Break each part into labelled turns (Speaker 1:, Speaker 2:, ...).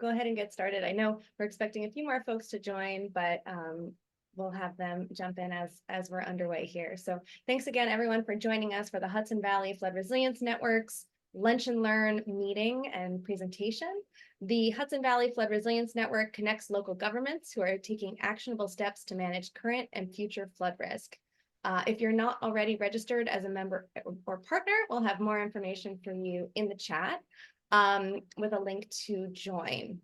Speaker 1: go ahead and get started. I know we're expecting a few more folks to join, but we'll have them jump in as we're underway here. So thanks again, everyone, for joining us for the Hudson Valley Flood Resilience Network's Lunch and Learn meeting and presentation. The Hudson Valley Flood Resilience Network connects local governments who are taking actionable steps to manage current and future flood risk. If you're not already registered as a member or partner, we'll have more information for you in the chat with a link to join.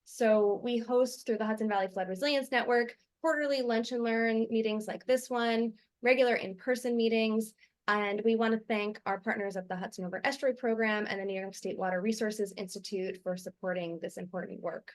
Speaker 1: So we host through the Hudson Valley Flood Resilience Network quarterly lunch and learn meetings like this one, regular in-person meetings, and we want to thank our partners at the Hudson River Estuary Program and the New York State Water Resources Institute for supporting this important work.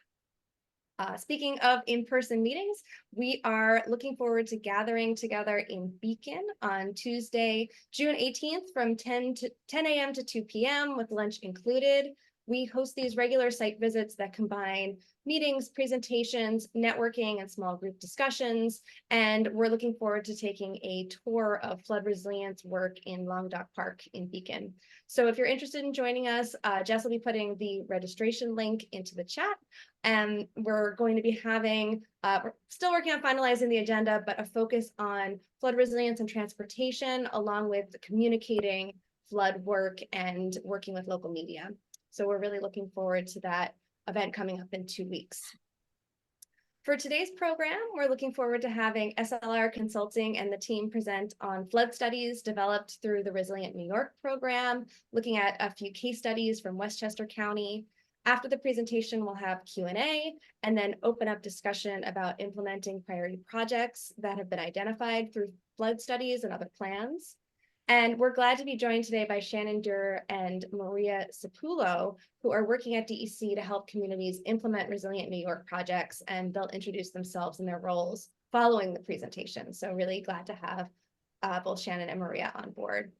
Speaker 1: Speaking of in-person meetings, we are looking forward to gathering together in Beacon on Tuesday, June 18th from 10 a.m. to 2 p.m. with lunch included. We host these regular site visits that combine meetings, presentations, networking, and small group discussions. And we're looking forward to taking a tour of flood resilience work in Long Dock Park in Beacon. So if you're interested in joining us, Jess will be putting the registration link into the chat. And we're going to be having, we're still working on finalizing the agenda, but a focus on flood resilience and transportation, along with communicating flood work and working with local media. So we're really looking forward to that event coming up in 2 weeks. For today's program, we're looking forward to having SLR Consulting and the team present on flood studies developed through the Resilient New York program, looking at a few case studies from Westchester County. After the presentation, we'll have Q&A and then open up discussion about implementing priority projects that have been identified through flood studies and other plans. And we're glad to be joined today by Shannon Durr and Maria Sapulo, who are working at DEC to help communities implement Resilient New York projects, and they'll introduce themselves and their roles following the presentation. So really glad to have both Shannon and Maria on board.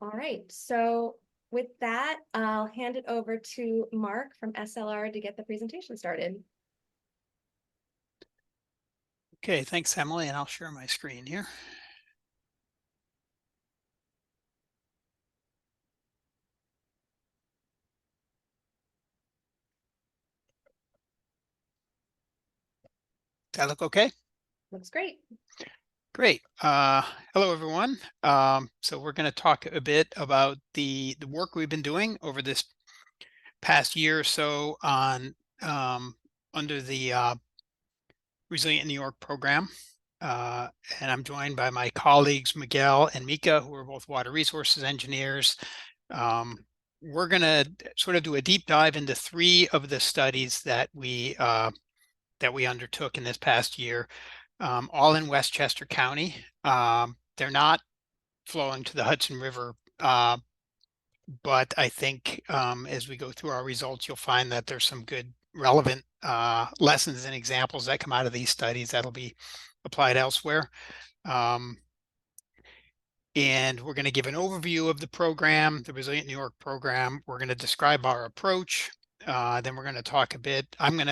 Speaker 1: All right, so with that, I'll hand it over to Mark from SLR to get the presentation started.
Speaker 2: Okay, thanks, Emily, and I'll share my screen here. Does that look okay?
Speaker 1: Looks great.
Speaker 2: Great. Hello, everyone. So we're going to talk a bit about the work we've been doing over this past year or so on under the Resilient New York program. And I'm joined by my colleagues, Miguel and Mieke, who are both water resources engineers. We're going to sort of do a deep dive into 3 of the studies that we undertook in this past year, all in Westchester County. They're not flowing to the Hudson River, but I think as we go through our results, you'll find that there's some good relevant lessons and examples that come out of these studies that'll be applied elsewhere. And we're going to give an overview of the program, the Resilient New York program. We're going to describe our approach. Then we're going to talk a bit. I'm going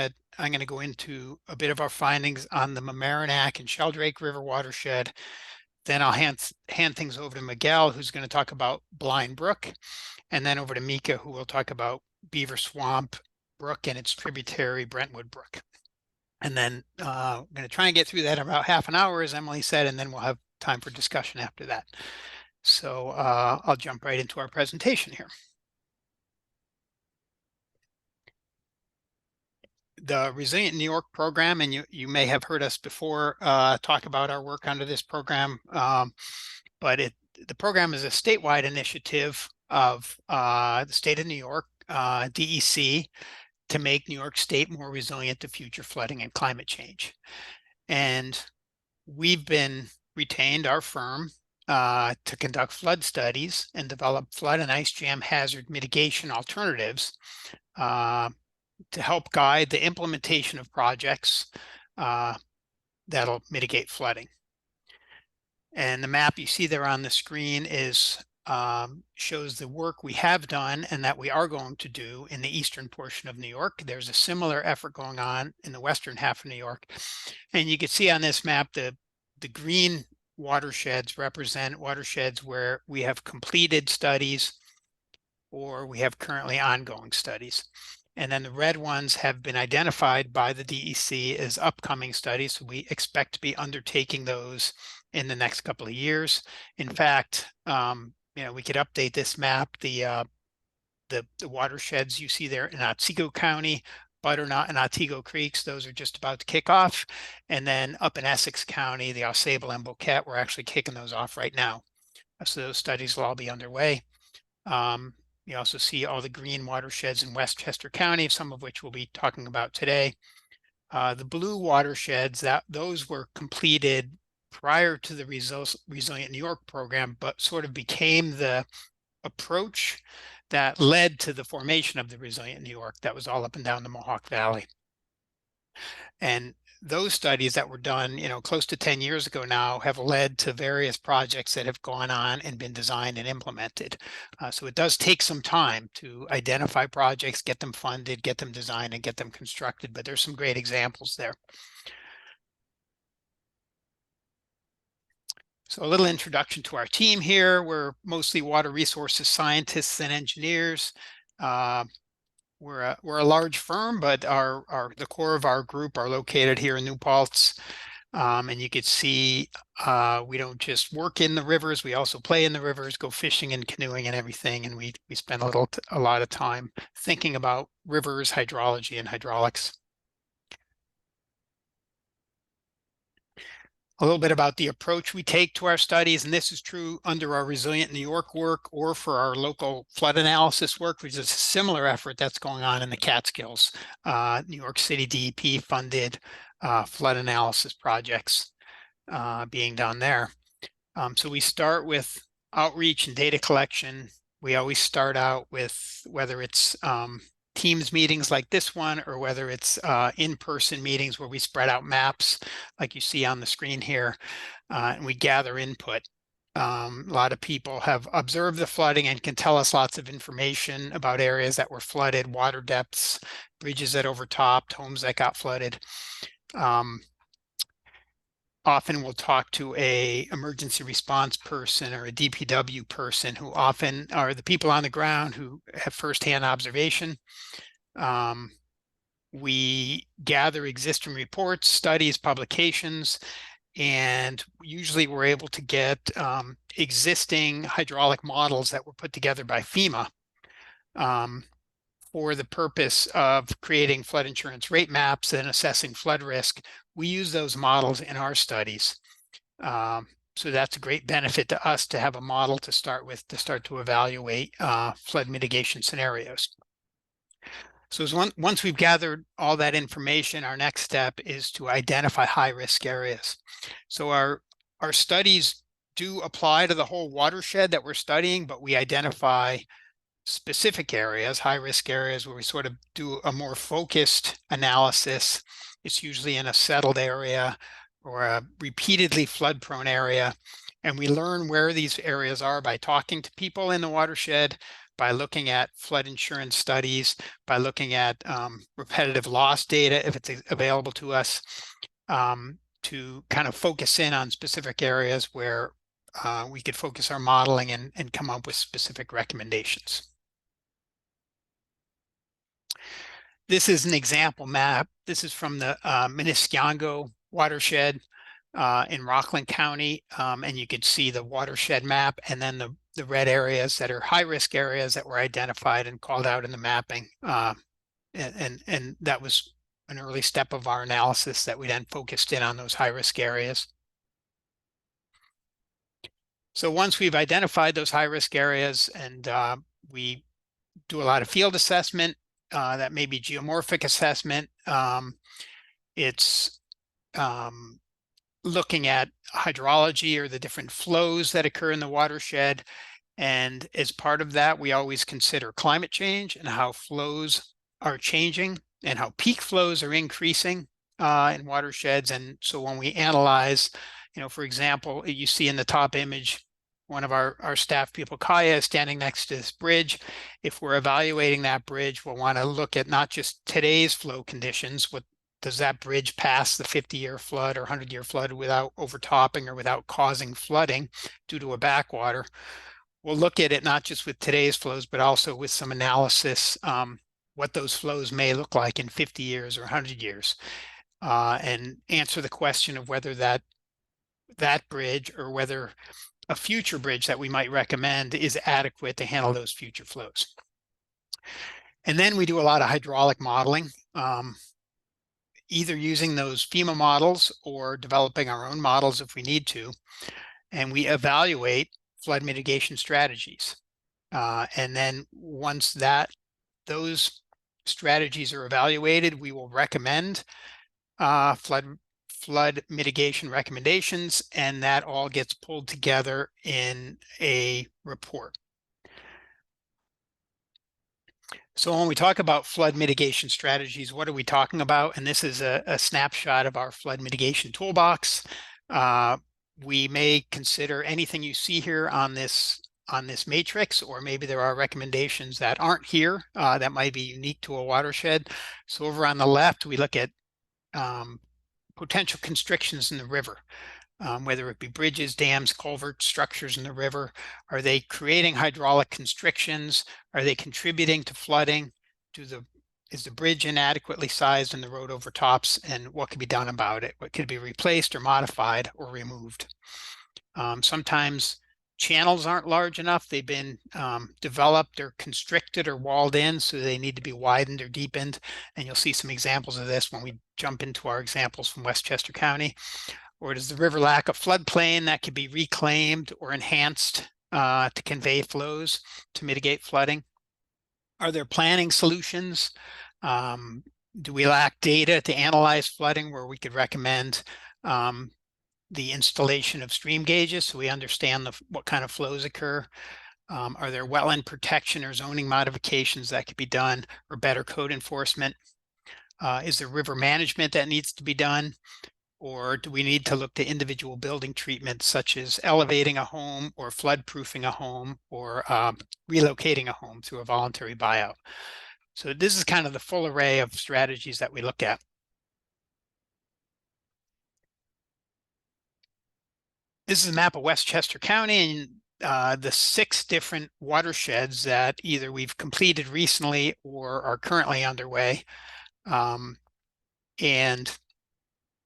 Speaker 2: to go into a bit of our findings on the Mamaroneck and Sheldrake River watershed. Then I'll hand things over to Miguel, who's going to talk about Blind Brook, and then over to Mieke, who will talk about Beaver Swamp Brook and its tributary Brentwood Brook. And then I'm going to try and get through that in about half an hour, as Emily said, and then we'll have time for discussion after that. So I'll jump right into our presentation here. The Resilient New York program, and you may have heard us before talk about our work under this program, but the program is a statewide initiative of the state of New York, DEC, to make New York State more resilient to future flooding and climate change. And we've been retained, our firm, to conduct flood studies and develop flood and ice jam hazard mitigation alternatives to help guide the implementation of projects that'll mitigate flooding. And the map you see there on the screen shows the work we have done and that we are going to do in the eastern portion of New York. There's a similar effort going on in the western half of New York. And you can see on this map the green watersheds represent watersheds where we have completed studies or we have currently ongoing studies. And then the red ones have been identified by the DEC as upcoming studies. So we expect to be undertaking those in the next couple of years. In fact, we could update this map. The watersheds you see there in Otsego County, Butternut and Otsego Creeks, those are just about to kick off. And then up in Essex County, the Ausable and Boquette, we're actually kicking those off right now. So those studies will all be underway. You also see all the green watersheds in Westchester County, some of which we'll be talking about today. The blue watersheds, those were completed prior to the Resilient New York program, but sort of became the approach that led to the formation of the Resilient New York that was all up and down the Mohawk Valley. And those studies that were done, close to 10 years ago now, have led to various projects that have gone on and been designed and implemented. So it does take some time to identify projects, get them funded, get them designed, and get them constructed, but there's some great examples there. So a little introduction to our team here. We're mostly water resources scientists and engineers. We're a large firm, but the core of our group are located here in New Paltz. And you could see we don't just work in the rivers, we also play in the rivers, go fishing and canoeing and everything. And we spend a lot of time thinking about rivers, hydrology, and hydraulics. A little bit about the approach we take to our studies, and this is true under our Resilient New York work or for our local flood analysis work, which is a similar effort that's going on in the Catskills. New York City DEP funded flood analysis projects being done there. So we start with outreach and data collection. We always start out with whether it's Teams meetings like this one, or whether it's in-person meetings where we spread out maps like you see on the screen here, and we gather input. A lot of people have observed the flooding and can tell us lots of information about areas that were flooded, water depths, bridges that overtopped, homes that got flooded. Often we'll talk to a emergency response person or a DPW person, who often are the people on the ground who have firsthand observation. We gather existing reports, studies, publications, and usually we're able to get existing hydraulic models that were put together by FEMA for the purpose of creating flood insurance rate maps and assessing flood risk. We use those models in our studies. So that's a great benefit to us to have a model to start with, to start to evaluate flood mitigation scenarios. So once we've gathered all that information, our next step is to identify high-risk areas. So our studies do apply to the whole watershed that we're studying, but we identify specific areas, high-risk areas, where we sort of do a more focused analysis. It's usually in a settled area or a repeatedly flood-prone area. And we learn where these areas are by talking to people in the watershed, by looking at flood insurance studies, by looking at repetitive loss data, if it's available to us, to kind of focus in on specific areas where we could focus our modeling and come up with specific recommendations. This is an example map. This is from the Minnescongo watershed in Rockland County, and you could see the watershed map and then the red areas that are high-risk areas that were identified and called out in the mapping. And that was an early step of our analysis, that we then focused in on those high-risk areas. So once we've identified those high-risk areas, and we do a lot of field assessment, that may be geomorphic assessment. It's looking at hydrology or the different flows that occur in the watershed. And as part of that, we always consider climate change and how flows are changing and how peak flows are increasing in watersheds. And so when we analyze, for example, you see in the top image, one of our staff people, Kaya, is standing next to this bridge. If we're evaluating that bridge, we'll want to look at not just today's flow conditions. What does that bridge pass the 50-year flood or 100-year flood without overtopping or without causing flooding due to a backwater? We'll look at it not just with today's flows, but also with some analysis what those flows may look like in 50 years or 100 years, and answer the question of whether that bridge or whether a future bridge that we might recommend is adequate to handle those future flows. And then we do a lot of hydraulic modeling, either using those FEMA models or developing our own models if we need to. And we evaluate flood mitigation strategies. And then once those strategies are evaluated, we will recommend flood mitigation recommendations, and that all gets pulled together in a report. So when we talk about flood mitigation strategies, what are we talking about? And this is a snapshot of our flood mitigation toolbox. We may consider anything you see here on this matrix, or maybe there are recommendations that aren't here that might be unique to a watershed. So over on the left, we look at potential constrictions in the river, whether it be bridges, dams, culverts, structures in the river. Are they creating hydraulic constrictions? Are they contributing to flooding? Is the bridge inadequately sized and the road overtops? And what can be done about it? What could be replaced or modified or removed? Sometimes channels aren't large enough. They've been developed or constricted or walled in, so they need to be widened or deepened. And you'll see some examples of this when we jump into our examples from Westchester County. Or does the river lack a floodplain that could be reclaimed or enhanced to convey flows to mitigate flooding? Are there planning solutions? Do we lack data to analyze flooding where we could recommend the installation of stream gauges so we understand what kind of flows occur? Are there wetland protection or zoning modifications that could be done, or better code enforcement? Is there river management that needs to be done? Or do we need to look to individual building treatments such as elevating a home or flood-proofing a home or relocating a home through a voluntary buyout? So this is kind of the full array of strategies that we look at. This is a map of Westchester County and the 6 different watersheds that either we've completed recently or are currently underway. And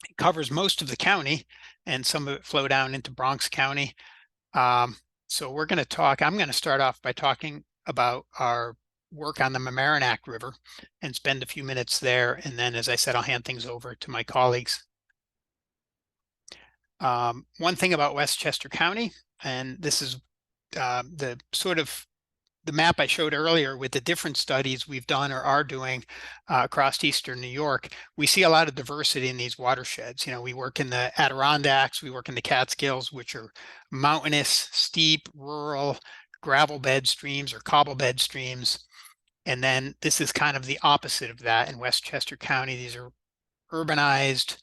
Speaker 2: it covers most of the county, and some of it flow down into Bronx County. So I'm going to start off by talking about our work on the Mamaroneck River and spend a few minutes there. And then, as I said, I'll hand things over to my colleagues. One thing about Westchester County, and this is the map I showed earlier with the different studies we've done or are doing across Eastern New York, we see a lot of diversity in these watersheds. We work in the Adirondacks, we work in the Catskills, which are mountainous, steep, rural, gravel bed streams or cobble bed streams. And then this is kind of the opposite of that in Westchester County. These are urbanized,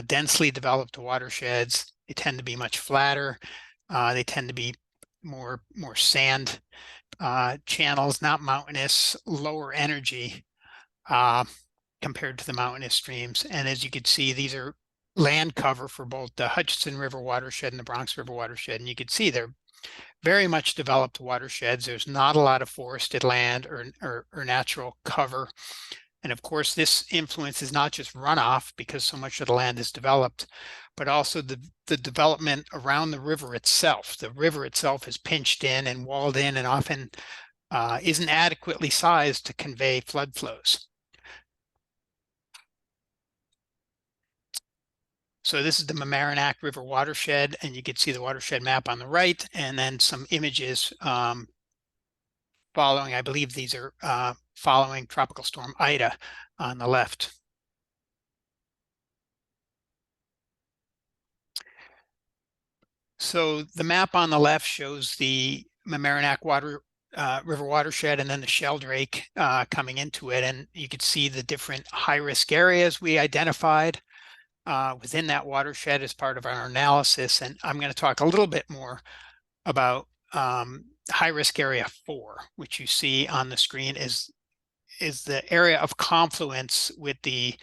Speaker 2: densely developed watersheds. They tend to be much flatter. They tend to be more sand channels, not mountainous, lower energy compared to the mountainous streams. And as you can see, these are land cover for both the Hudson River watershed and the Bronx River watershed. And you can see they're very much developed watersheds. There's not a lot of forested land or natural cover. And of course, this influences not just runoff because so much of the land is developed, but also the development around the river itself. The river itself is pinched in and walled in and often isn't adequately sized to convey flood flows. So this is the Mamaroneck River watershed, and you can see the watershed map on the right, and then some images following, I believe these are following Tropical Storm Ida on the left. So the map on the left shows the Mamaroneck River watershed and then the Sheldrake coming into it. And you could see the different high-risk areas we identified within that watershed as part of our analysis. And I'm going to talk a little bit more about high-risk area 4, which you see on the screen is the area of confluence with the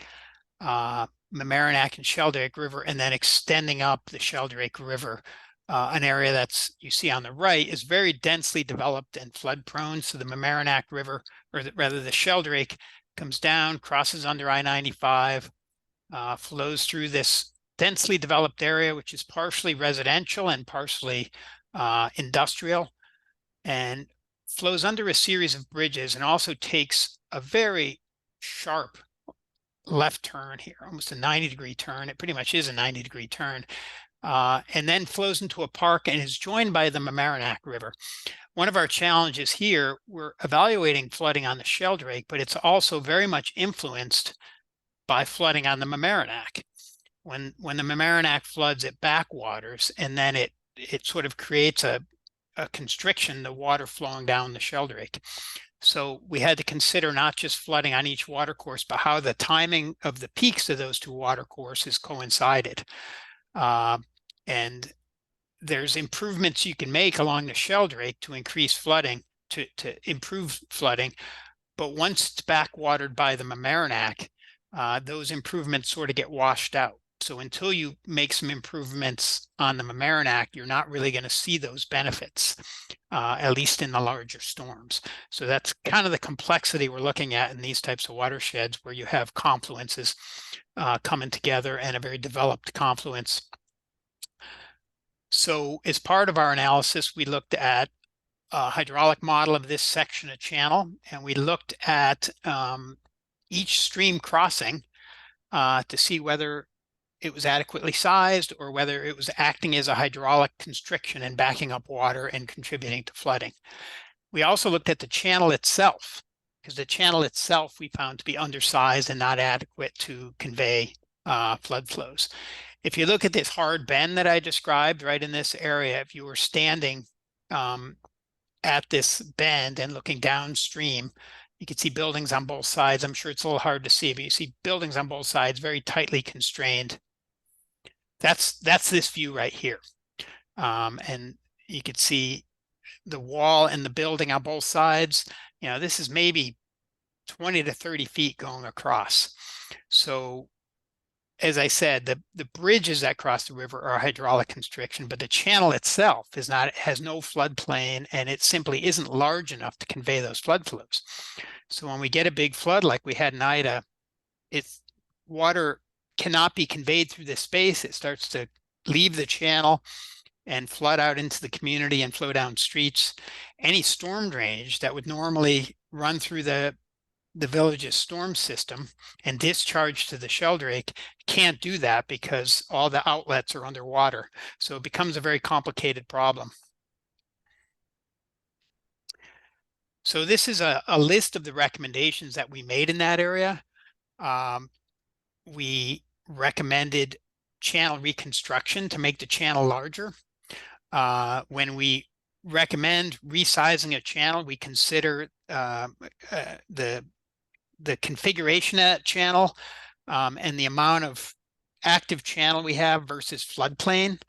Speaker 2: Mamaroneck and Sheldrake River, and then extending up the Sheldrake River an area that's you see on the right is very densely developed and flood prone. So the Mamaroneck River, or rather the Sheldrake, comes down, crosses under I-95, flows through this densely developed area, which is partially residential and partially industrial, and flows under a series of bridges, and also takes a very sharp left turn here, almost a 90-degree turn. It pretty much is a 90-degree turn, and then flows into a park and is joined by the Mamaroneck River. One of our challenges here, we're evaluating flooding on the Sheldrake, but it's also very much influenced by flooding on the Mamaroneck. When the Mamaroneck floods, it backwaters, and then it sort of creates a constriction, the water flowing down the Sheldrake. So we had to consider not just flooding on each watercourse, but how the timing of the peaks of those two watercourses coincided. And there's improvements you can make along the Sheldrake to increase flooding, to improve flooding. But once it's backwatered by the Mamaroneck, those improvements sort of get washed out. So until you make some improvements on the Mamaroneck, you're not really going to see those benefits, at least in the larger storms. So that's kind of the complexity we're looking at in these types of watersheds, where you have confluences coming together, and a very developed confluence. So as part of our analysis, we looked at a hydraulic model of this section of channel, and we looked at each stream crossing to see whether it was adequately sized or whether it was acting as a hydraulic constriction and backing up water and contributing to flooding. We also looked at the channel itself, because the channel itself we found to be undersized and not adequate to convey flood flows. If you look at this hard bend that I described right in this area, if you were standing at this bend and looking downstream, you can see buildings on both sides. I'm sure it's a little hard to see, but you see buildings on both sides, very tightly constrained. That's this view right here. And you can see the wall and the building on both sides. You know, this is maybe 20 to 30 feet going across. So as I said, the bridges that cross the river are a hydraulic constriction, but the channel itself is not, it has no floodplain, and it simply isn't large enough to convey those flood flows. So when we get a big flood like we had in Ida, it's water cannot be conveyed through this space. It starts to leave the channel and flood out into the community and flow down streets. Any storm drainage that would normally run through the village's storm system and discharge to the Sheldrake can't do that because all the outlets are underwater. So it becomes a very complicated problem. So this is a list of the recommendations that we made in that area. We recommended channel reconstruction to make the channel larger. When we recommend resizing a channel, we consider the configuration of that channel and the amount of active channel we have versus floodplain,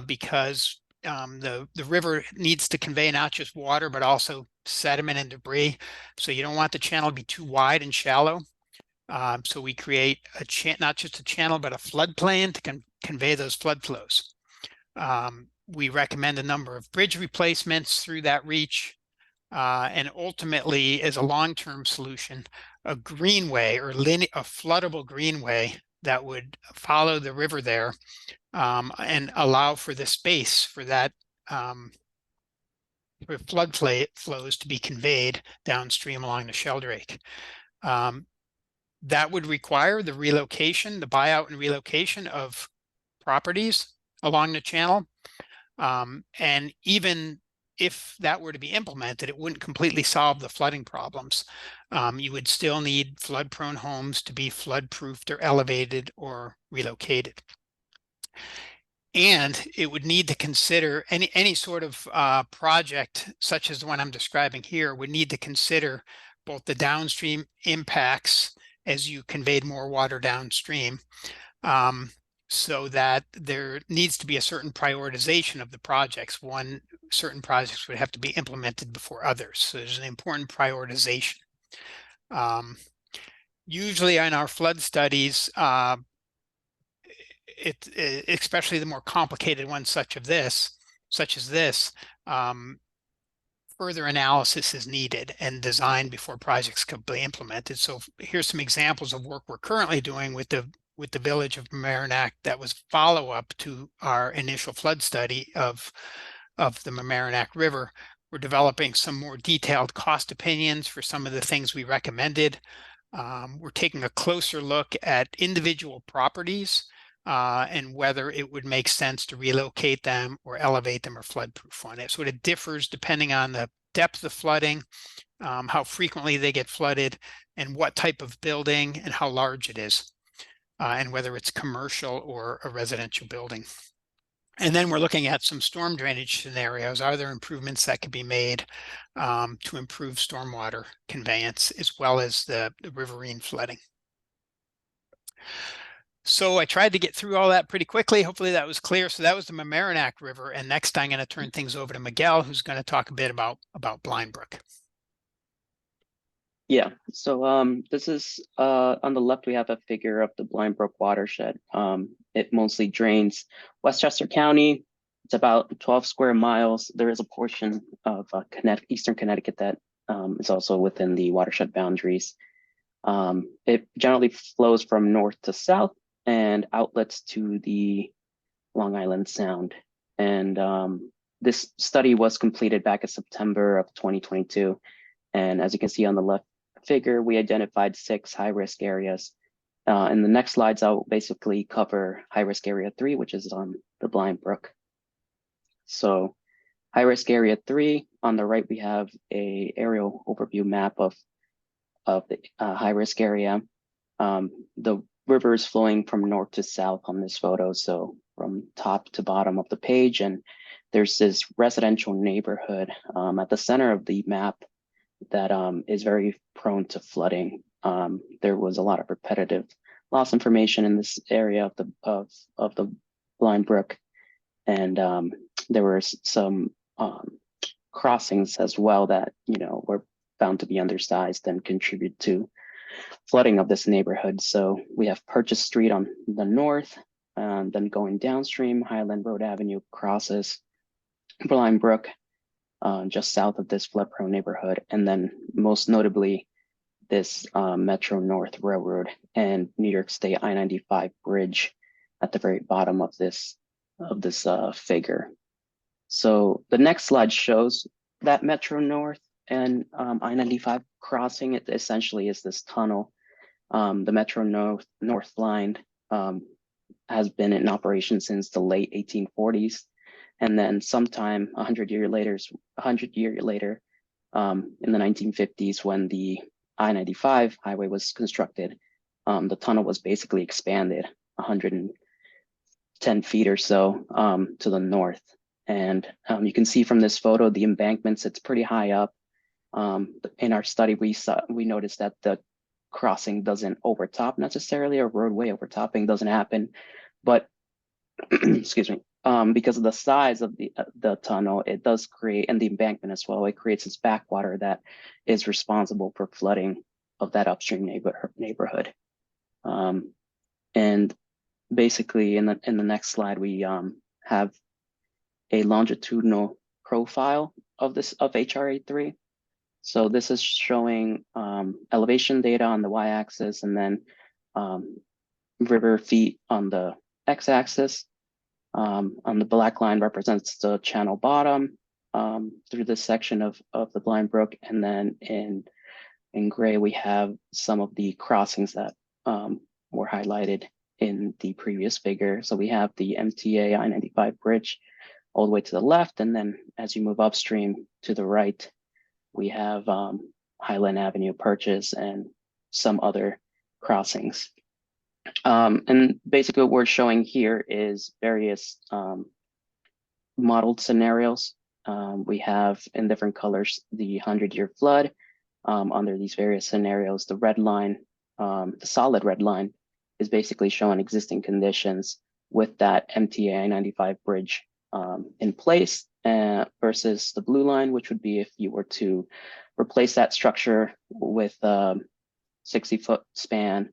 Speaker 2: because the river needs to convey not just water, but also sediment and debris. So you don't want the channel to be too wide and shallow. So we create not just a channel, but a floodplain to convey those flood flows. We recommend a number of bridge replacements through that reach. And ultimately, as a long-term solution, a greenway or a floodable greenway that would follow the river there and allow for the space for that for flood flows to be conveyed downstream along the Sheldrake. That would require the relocation, the buyout and relocation of properties along the channel. And even if that were to be implemented, it wouldn't completely solve the flooding problems. You would still need flood-prone homes to be flood-proofed or elevated or relocated. And it would need to consider any sort of project, such as the one I'm describing here, would need to consider both the downstream impacts as you conveyed more water downstream, so that there needs to be a certain prioritization of the projects. Certain projects would have to be implemented before others. So there's an important prioritization. Usually in our flood studies, especially the more complicated ones such as this, further analysis is needed and design before projects can be implemented. So here's some examples of work we're currently doing with the village of Mamaroneck that was follow-up to our initial flood study of the Mamaroneck River. We're developing some more detailed cost opinions for some of the things we recommended. We're taking a closer look at individual properties and whether it would make sense to relocate them or elevate them or floodproof on it. So it differs depending on the depth of flooding, how frequently they get flooded, and what type of building and how large it is, and whether it's commercial or a residential building. And then we're looking at some storm drainage scenarios. Are there improvements that can be made to improve stormwater conveyance as well as the riverine flooding? So I tried to get through all that pretty quickly. Hopefully that was clear. So that was the Mamaroneck River. And next I'm going to turn things over to Miguel, who's going to talk a bit about Blind Brook.
Speaker 3: Yeah, so this is on the left, we have a figure of the Blind Brook watershed. It mostly drains Westchester County. It's about 12 square miles. There is a portion of Eastern Connecticut that is also within the watershed boundaries. It generally flows from north to south and outlets to the Long Island Sound. And this study was completed back in September of 2022. And as you can see on the left figure, we identified 6 high-risk areas. In the next slides, I'll basically cover high-risk area 3, which is on the Blind Brook. So high-risk area 3, on the right, we have a aerial overview map of the high-risk area. The river is flowing from north to south on this photo, so from top to bottom of the page, and there's this residential neighborhood at the center of the map that is very prone to flooding. There was a lot of repetitive loss information in this area of the Blind Brook, and there were some crossings as well that were found to be undersized and contribute to flooding of this neighborhood. So we have Purchase Street on the north, then going downstream, Highland Road Avenue crosses Blind Brook, just south of this flood-prone neighborhood, and then most notably this Metro North Railroad and New York State I-95 bridge at the very bottom of this figure. So the next slide shows that Metro North and I-95 crossing. It essentially is this tunnel. The Metro North line has been in operation since the late 1840s. And then sometime 100 years later, in the 1950s, when the I-95 highway was constructed, the tunnel was basically expanded 110 feet or so to the north. And you can see from this photo, the embankments, it's pretty high up. In our study, we noticed that the crossing doesn't overtop necessarily, or roadway overtopping doesn't happen, but excuse me, because of the size of the tunnel, it does create, and the embankment as well, it creates this backwater that is responsible for flooding of that upstream neighborhood. And basically, in the next slide, we have a longitudinal profile of HRA3. So this is showing elevation data on the y-axis, and then river feet on the x-axis. On the black line represents the channel bottom through this section of the Blind Brook, and then in gray we have some of the crossings that were highlighted in the previous figure. So we have the MTA I-95 bridge all the way to the left, and then as you move upstream to the right, we have Highland Avenue Purchase and some other crossings. And basically what we're showing here is various modeled scenarios. We have in different colors the 100-year flood under these various scenarios. The red line, the solid red line, is basically showing existing conditions with that MTA I-95 bridge in place, versus the blue line, which would be if you were to replace that structure with a 60-foot span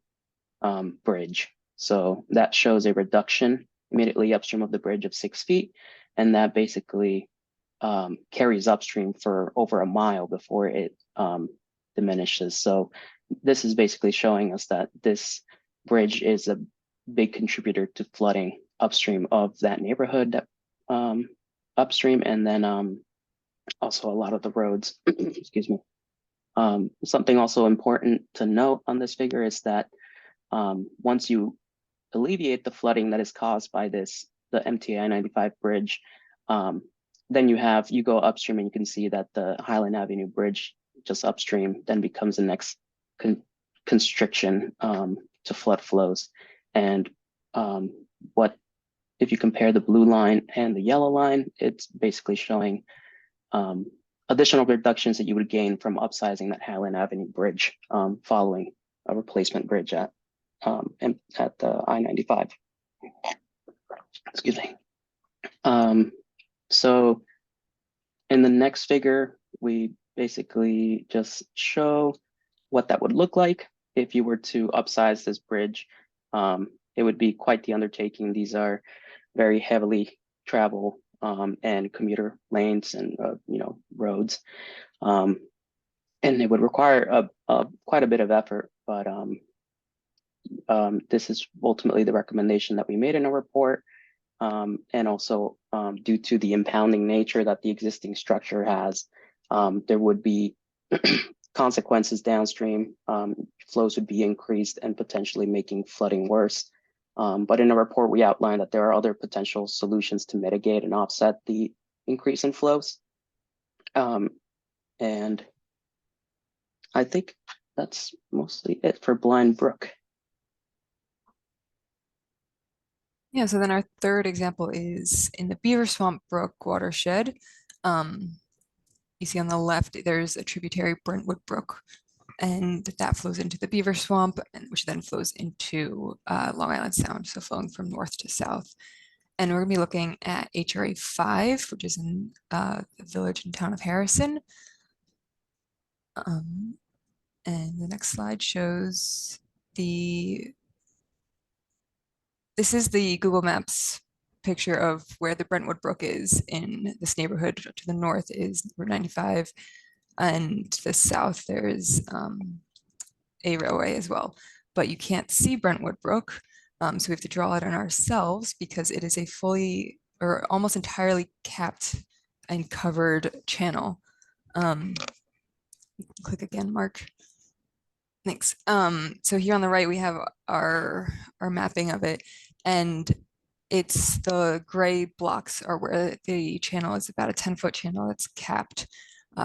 Speaker 3: bridge. So that shows a reduction immediately upstream of the bridge of 6 feet. And that basically carries upstream for over a mile before it diminishes. So this is basically showing us that this bridge is a big contributor to flooding upstream of that neighborhood, that upstream, and then also a lot of the roads. Excuse me. Something also important to note on this figure is that once you alleviate the flooding that is caused by the MTA I-95 bridge, then you go upstream and you can see that the Highland Avenue Bridge just upstream then becomes the next constriction to flood flows. And if you compare the blue line and the yellow line, it's basically showing additional reductions that you would gain from upsizing that Highland Avenue Bridge following a replacement bridge at the I-95. Excuse me. So in the next figure, we basically just show what that would look like if you were to upsize this bridge. It would be quite the undertaking. These are very heavily traveled and commuter lanes and roads, and it would require quite a bit of effort. But this is ultimately the recommendation that we made in a report. And also due to the impounding nature that the existing structure has, there would be consequences downstream. Flows would be increased and potentially making flooding worse. But in a report, we outlined that there are other potential solutions to mitigate and offset the increase in flows. And I think that's mostly it for Blind Brook.
Speaker 4: Yeah, so then our third example is in the Beaver Swamp Brook watershed. You see on the left, there's a tributary Brentwood Brook, and that flows into the Beaver Swamp, which then flows into Long Island Sound, so flowing from north to south. And we're gonna be looking at HRA 5, which is in the village and town of Harrison. And the next slide shows this is the Google Maps picture of where the Brentwood Brook is in this neighborhood. To the north is Route 95, and to the south there is a railway as well. But you can't see Brentwood Brook, so we have to draw it on ourselves because it is a fully or almost entirely capped and covered channel. Click again, Mark. Thanks. So here on the right, we have our mapping of it, and it's the gray blocks are where the channel is about a 10-foot channel that's capped.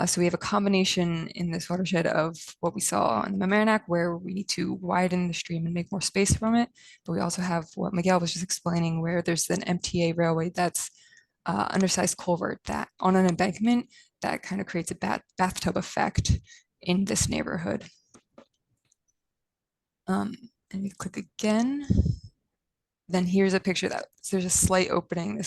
Speaker 4: So we have a combination in this watershed of what we saw in the Mamaroneck, where we need to widen the stream and make more space from it. But we also have what Miguel was just explaining, where there's an MTA railway that's undersized culvert that on an embankment that kind of creates a bathtub effect in this neighborhood. And we click again. Then here's a picture that there's a slight opening.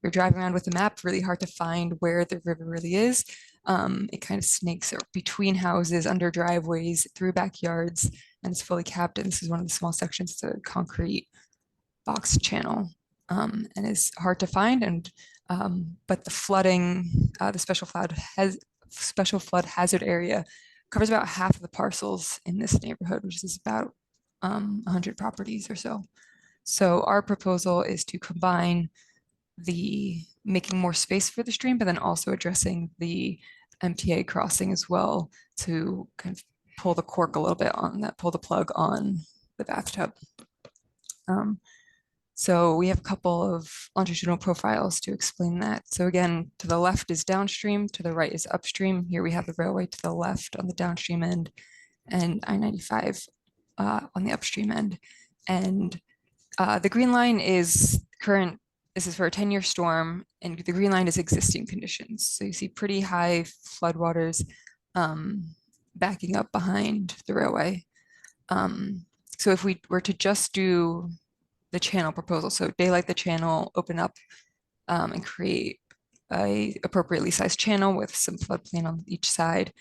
Speaker 4: We're driving around with the map, really hard to find where the river really is. It kind of snakes between houses, under driveways, through backyards, and it's fully capped. And this is one of the small sections. It's a concrete box channel, and it's hard to find. And but the flooding, the special flood hazard area covers about half of the parcels in this neighborhood, which is about 100 properties or so. So our proposal is to combine the making more space for the stream, but then also addressing the MTA crossing as well to kind of pull the cork a little bit on that, pull the plug on the bathtub. So we have a couple of longitudinal profiles to explain that. So again, to the left is downstream, to the right is upstream. Here we have the railway to the left on the downstream end and I-95 on the upstream end. And the green line is current, this is for a 10-year storm, and the green line is existing conditions. So you see pretty high floodwaters backing up behind the railway. So if we were to just do the channel proposal, so daylight the channel, open up and create a appropriately sized channel with some floodplain on each side,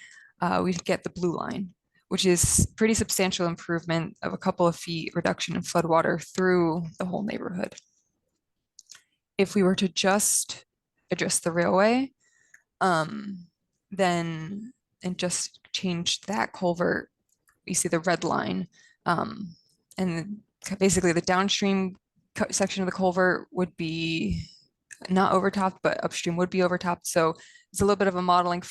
Speaker 4: we'd get the blue line, which is pretty substantial improvement of a couple of feet reduction in floodwater through the whole neighborhood. If we were to just address the railway, then and just change that culvert, you see the red line, and basically the downstream section of the culvert would be not overtopped, but upstream would be overtopped. So it's a little bit of a modeling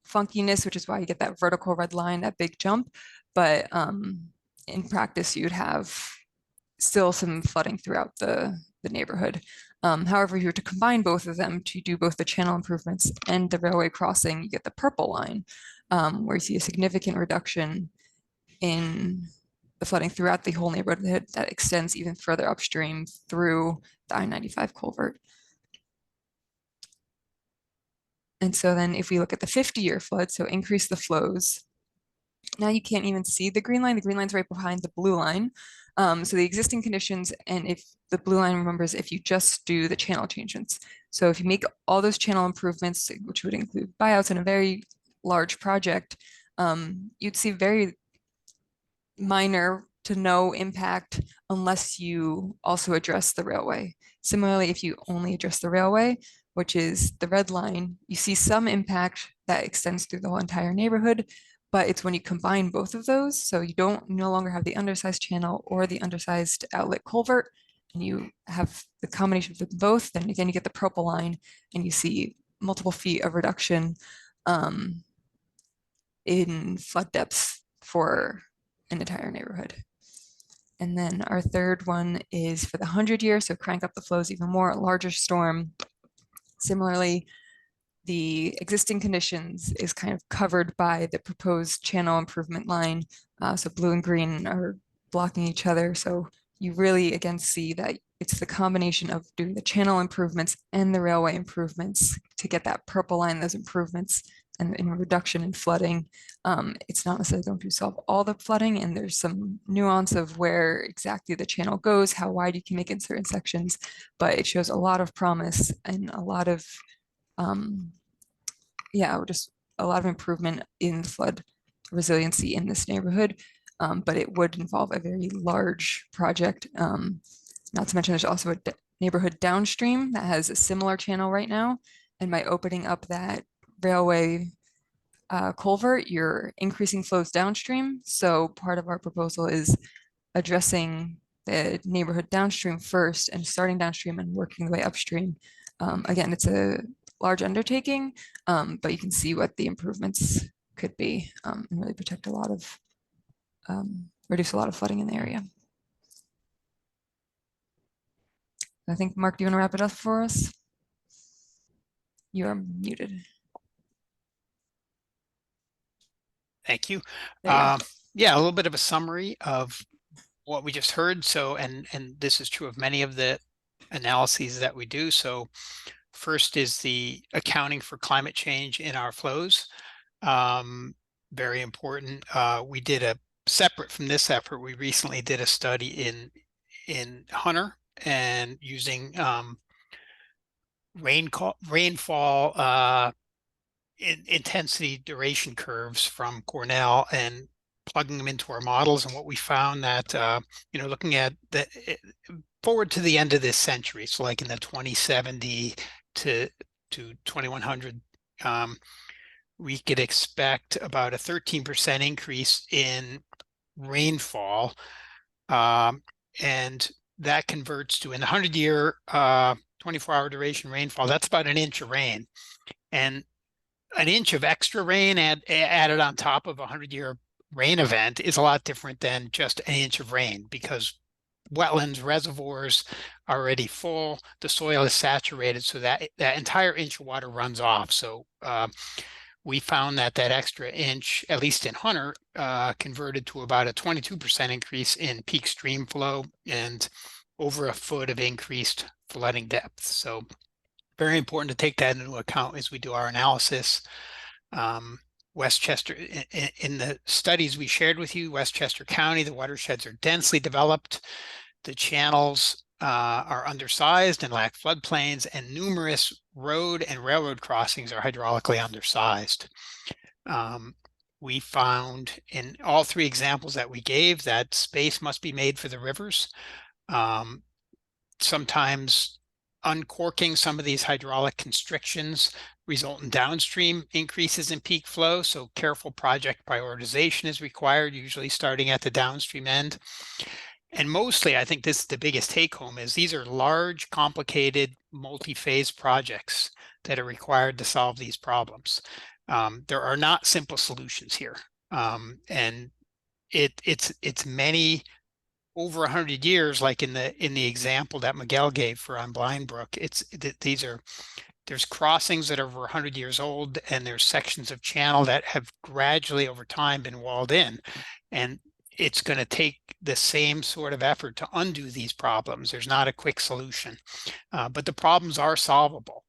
Speaker 4: funkiness, which is why you get that vertical red line, that big jump. But in practice, you'd have still some flooding throughout the neighborhood. However, if you were to combine both of them to do both the channel improvements and the railway crossing, you get the purple line, where you see a significant reduction in the flooding throughout the whole neighborhood that extends even further upstream through the I-95 culvert. And so then if we look at the 50-year flood, so increase the flows, now you can't even see the green line's right behind the blue line. So the existing conditions, and if the blue line, remembers, if you just do the channel changes. So if you make all those channel improvements, which would include buyouts in a very large project, you'd see very minor to no impact unless you also address the railway. Similarly, if you only address the railway, which is the red line, you see some impact that extends through the whole entire neighborhood, but it's when you combine both of those, so you don't no longer have the undersized channel or the undersized outlet culvert, and you have the combination of both, then again, you get the purple line and you see multiple feet of reduction in flood depths for an entire neighborhood. And then our third one is for the 100-year, so crank up the flows even more, a larger storm. Similarly, the existing conditions is kind of covered by the proposed channel improvement line. So blue and green are blocking each other. So you really, again, see that it's the combination of doing the channel improvements and the railway improvements to get that purple line, those improvements and in reduction in flooding. It's not necessarily going to solve all the flooding, and there's some nuance of where exactly the channel goes, how wide you can make in certain sections, but it shows a lot of promise and a lot of just a lot of improvement in flood resiliency in this neighborhood, but it would involve a very large project. Not to mention there's also a neighborhood downstream that has a similar channel right now, and by opening up that railway culvert, you're increasing flows downstream. So part of our proposal is addressing the neighborhood downstream first and starting downstream and working the way upstream. Again, it's a large undertaking, but you can see what the improvements could be and really protect a lot of, reduce a lot of flooding in the area. I think, Mark, do you want to wrap it up for us? You are muted.
Speaker 2: Thank you.
Speaker 4: There you go.
Speaker 2: Yeah, a little bit of a summary of what we just heard. So, and this is true of many of the analyses that we do. So first is the accounting for climate change in our flows. Very important. We did a separate from this effort. We recently did a study in Hunter and using rainfall intensity duration curves from Cornell and plugging them into our models. And what we found that, looking at the forward to the end of this century, so like in the 2070 to 2100, we could expect about a 13% increase in rainfall. And that converts to, in the 100-year, 24-hour duration rainfall, that's about an inch of rain. And an inch of extra rain added on top of a 100-year rain event is a lot different than just an inch of rain, because wetlands, reservoirs are already full, the soil is saturated, so that entire inch of water runs off. So we found that extra inch, at least in Hunter, converted to about a 22% increase in peak stream flow and over a foot of increased flooding depth. So very important to take that into account as we do our analysis. Westchester, in the studies we shared with you, Westchester County, the watersheds are densely developed. The channels are undersized and lack floodplains, and numerous road and railroad crossings are hydraulically undersized. we found in all three examples that we gave that space must be made for the rivers. Sometimes uncorking some of these hydraulic constrictions result in downstream increases in peak flow. So careful project prioritization is required, usually starting at the downstream end. And mostly, I think this is the biggest take home, is these are large, complicated, multi-phase projects that are required to solve these problems. There are not simple solutions here. And it's many over 100 years, like in the example that Miguel gave for on Blind Brook. There's crossings that are over 100 years old, and there's sections of channel that have gradually over time been walled in, and it's going to take the same sort of effort to undo these problems. There's not a quick solution, but the problems are solvable.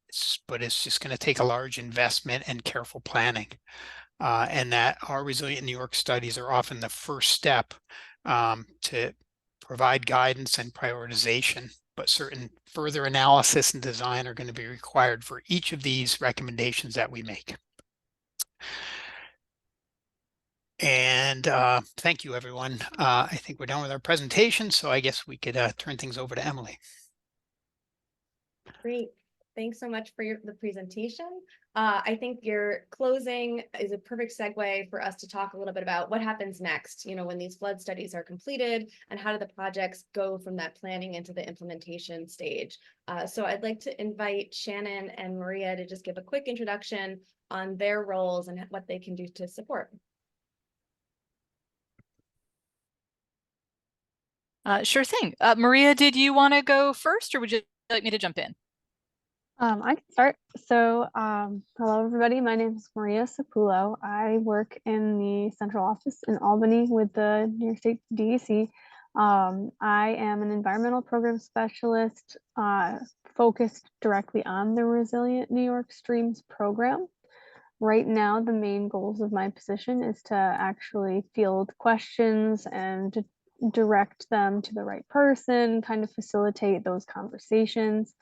Speaker 2: But it's just going to take a large investment and careful planning, and that our Resilient New York studies are often the first step to provide guidance and prioritization, but certain further analysis and design are going to be required for each of these recommendations that we make. And thank you, everyone. I think we're done with our presentation, so I guess we could turn things over to Emily.
Speaker 1: Great. Thanks so much for the presentation. I think your closing is a perfect segue for us to talk a little bit about what happens next, when these flood studies are completed, and how do the projects go from that planning into the implementation stage. So I'd like to invite Shannon and Maria to just give a quick introduction on their roles and what they can do to support.
Speaker 5: Sure thing. Maria, did you want to go first, or would you like me to jump in?
Speaker 6: I can start. So, hello everybody. My name is Maria Sapulo. I work in the central office in Albany with the New York State DEC. I am an environmental program specialist focused directly on the Resilient New York Streams program. Right now, the main goals of my position is to actually field questions and direct them to the right person, kind of facilitate those conversations.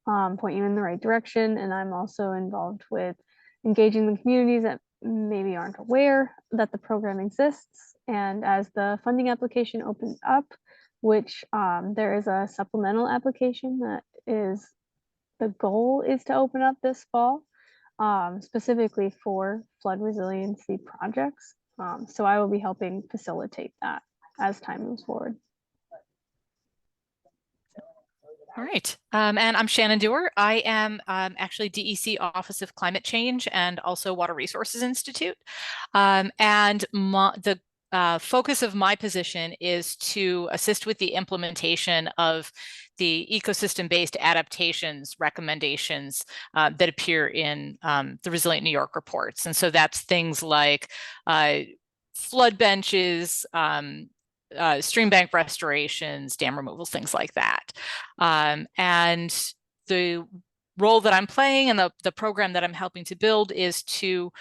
Speaker 6: Point you in the right direction. And I'm also involved with engaging the communities that maybe aren't aware that the program exists. And as the funding application opens up, which there is a supplemental application that is, the goal is to open up this fall, specifically for flood resiliency projects. So I will be helping facilitate that as time moves forward.
Speaker 5: All right. And I'm Shannon Dewar. I am actually DEC Office of Climate Change and also Water Resources Institute. And the focus of my position is to assist with the implementation of the ecosystem-based adaptations recommendations that appear in the Resilient New York reports. And so that's things like flood benches, stream bank restorations, dam removals, things like that. And the role that I'm playing and the program that I'm helping to build is to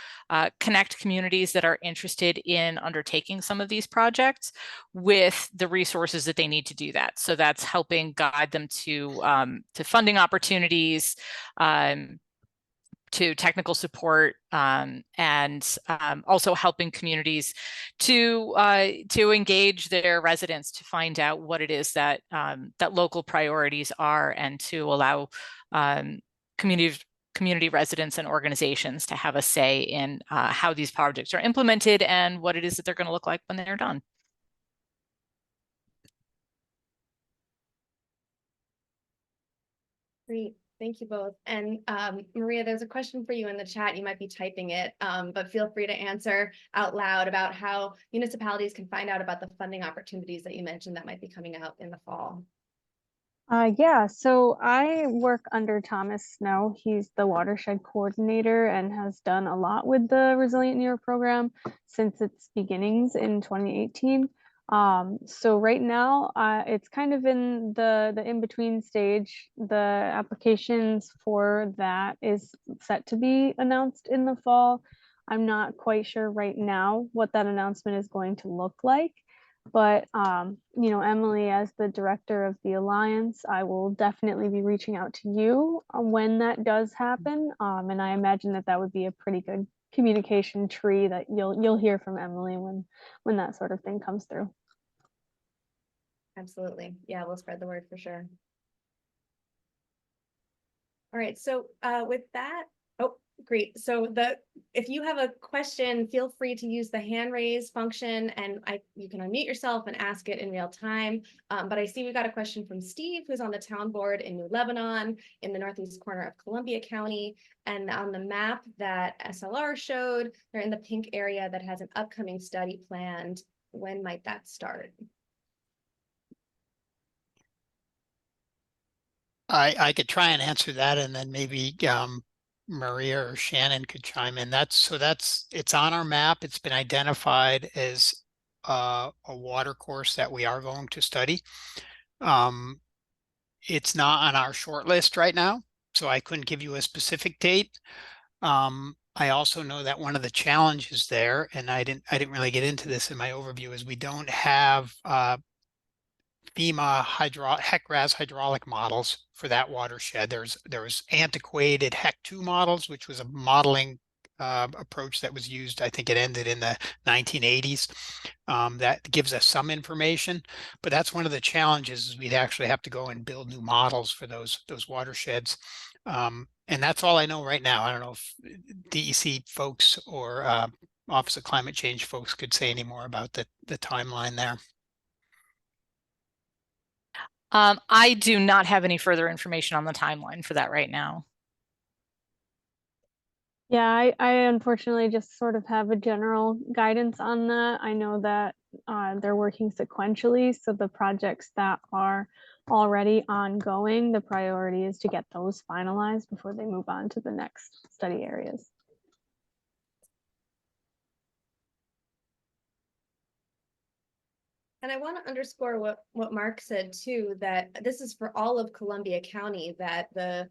Speaker 5: connect communities that are interested in undertaking some of these projects with the resources that they need to do that. So that's helping guide them to funding opportunities, to technical support, and also helping communities to engage their residents to find out what it is that that local priorities are, and to allow community residents and organizations to have a say in how these projects are implemented and what it is that they're going to look like when they're done.
Speaker 1: Great. Thank you both. And Maria, there's a question for you in the chat. You might be typing it, but feel free to answer out loud about how municipalities can find out about the funding opportunities that you mentioned that might be coming out in the fall.
Speaker 6: Yeah, so I work under Thomas Snow. He's the watershed coordinator and has done a lot with the Resilient New York program since its beginnings in 2018. So right now, it's kind of in the in-between stage. The applications for that is set to be announced in the fall. I'm not quite sure right now what that announcement is going to look like. But, Emily, as the director of the Alliance, I will definitely be reaching out to you when that does happen. And I imagine that would be a pretty good communication tree that you'll hear from Emily when that sort of thing comes through.
Speaker 1: Absolutely. Yeah, we'll spread the word for sure. All right, so with that, oh, great. So if you have a question, feel free to use the hand raise function, and you can unmute yourself and ask it in real time. But I see we got a question from Steve, who's on the town board in New Lebanon, in the northeast corner of Columbia County. And on the map that SLR showed, they're in the pink area that has an upcoming study planned. When might that start?
Speaker 2: I could try and answer that, and then maybe Maria or Shannon could chime in. It's on our map. It's been identified as a water course that we are going to study. It's not on our short list right now, so I couldn't give you a specific date. I also know that one of the challenges there, and I didn't really get into this in my overview, is we don't have FEMA HEC-RAS hydraulic models for that watershed. There was antiquated HEC2 models, which was a modeling approach that was used. I think it ended in the 1980s. That gives us some information, but that's one of the challenges, is we'd actually have to go and build new models for those watersheds. And that's all I know right now. I don't know if DEC folks or Office of Climate Change folks could say any more about the timeline there.
Speaker 5: I do not have any further information on the timeline for that right now.
Speaker 6: Yeah, I unfortunately just sort of have a general guidance on that. I know that they're working sequentially, so the projects that are already ongoing, the priority is to get those finalized before they move on to the next study areas.
Speaker 1: And I want to underscore what Mark said too, that this is for all of Columbia County, that the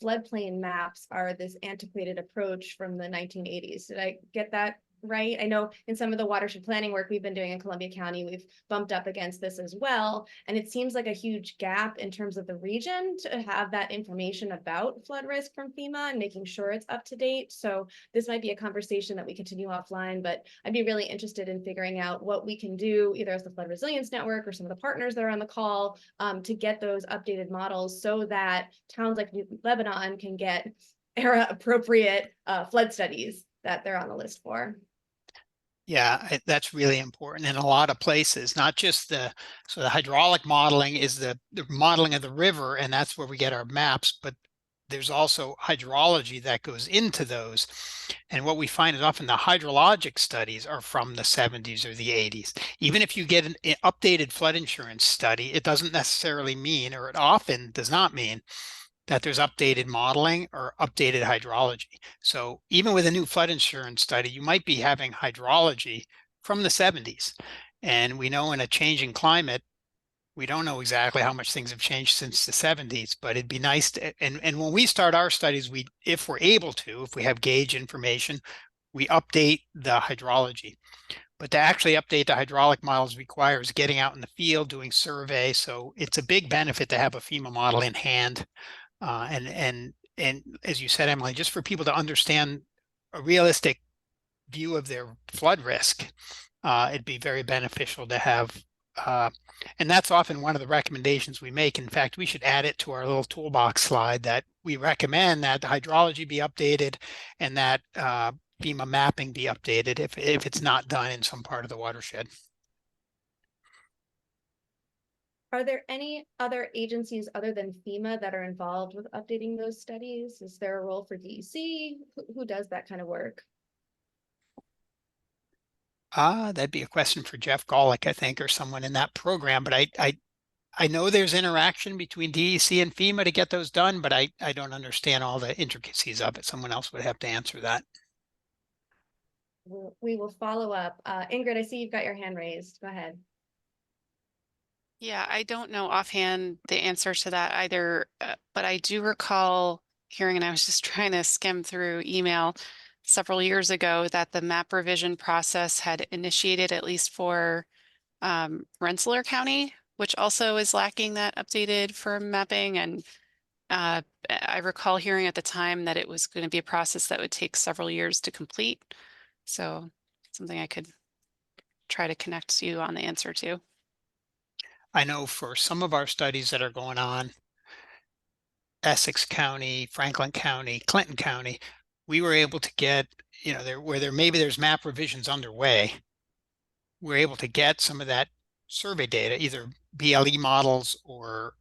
Speaker 1: floodplain maps are this antiquated approach from the 1980s. Did I get that right? I know in some of the watershed planning work we've been doing in Columbia County, we've bumped up against this as well. And it seems like a huge gap in terms of the region to have that information about flood risk from FEMA and making sure it's up to date. So this might be a conversation that we continue offline, but I'd be really interested in figuring out what we can do either as the Flood Resilience Network or some of the partners that are on the call to get those updated models so that towns like New Lebanon can get era appropriate flood studies that they're on the list for.
Speaker 2: Yeah, that's really important in a lot of places, not just the hydraulic modeling is the modeling of the river, and that's where we get our maps, but there's also hydrology that goes into those. And what we find is often the hydrologic studies are from the 70s or the 80s. Even if you get an updated flood insurance study, it doesn't necessarily mean, or it often does not mean, that there's updated modeling or updated hydrology. So even with a new flood insurance study, you might be having hydrology from the 70s. And we know in a changing climate, we don't know exactly how much things have changed since the 70s, but it'd be nice to, and when we start our studies, if we're able to, if we have gauge information, we update the hydrology. But to actually update the hydraulic models requires getting out in the field, doing survey. So it's a big benefit to have a FEMA model in hand. And as you said, Emily, just for people to understand a realistic view of their flood risk, it'd be very beneficial to have. And that's often one of the recommendations we make. In fact, we should add it to our little toolbox slide that we recommend that the hydrology be updated and that FEMA mapping be updated if it's not done in some part of the watershed.
Speaker 1: Are there any other agencies other than FEMA that are involved with updating those studies? Is there a role for DEC? Who does that kind of work?
Speaker 2: That'd be a question for Jeff Golick, I think, or someone in that program. But I know there's interaction between DEC and FEMA to get those done, but I don't understand all the intricacies of it. Someone else would have to answer that.
Speaker 1: We will follow up. Ingrid, I see you've got your hand raised. Go ahead.
Speaker 7: Yeah, I don't know offhand the answer to that either, but I do recall hearing, and I was just trying to skim through email several years ago, that the map revision process had initiated at least for Rensselaer County, which also is lacking that updated firm mapping. And I recall hearing at the time that it was going to be a process that would take several years to complete. So something I could try to connect you on the answer to.
Speaker 2: I know for some of our studies that are going on, Essex County, Franklin County, Clinton County, we were able to get, you know, maybe there's map revisions underway. We're able to get some of that survey data, either BLE models or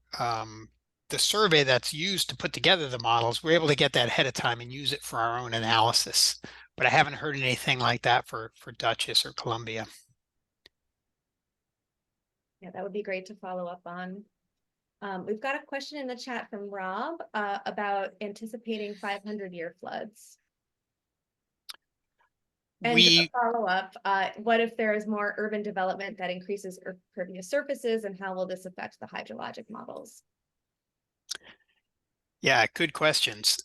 Speaker 2: the survey that's used to put together the models. We're able to get that ahead of time and use it for our own analysis. But I haven't heard anything like that for Dutchess or Columbia.
Speaker 1: Yeah, that would be great to follow up on. We've got a question in the chat from Rob about anticipating 500-year floods. And a follow-up, what if there is more urban development that increases pervious surfaces, and how will this affect the hydrologic models?
Speaker 2: Yeah, good questions.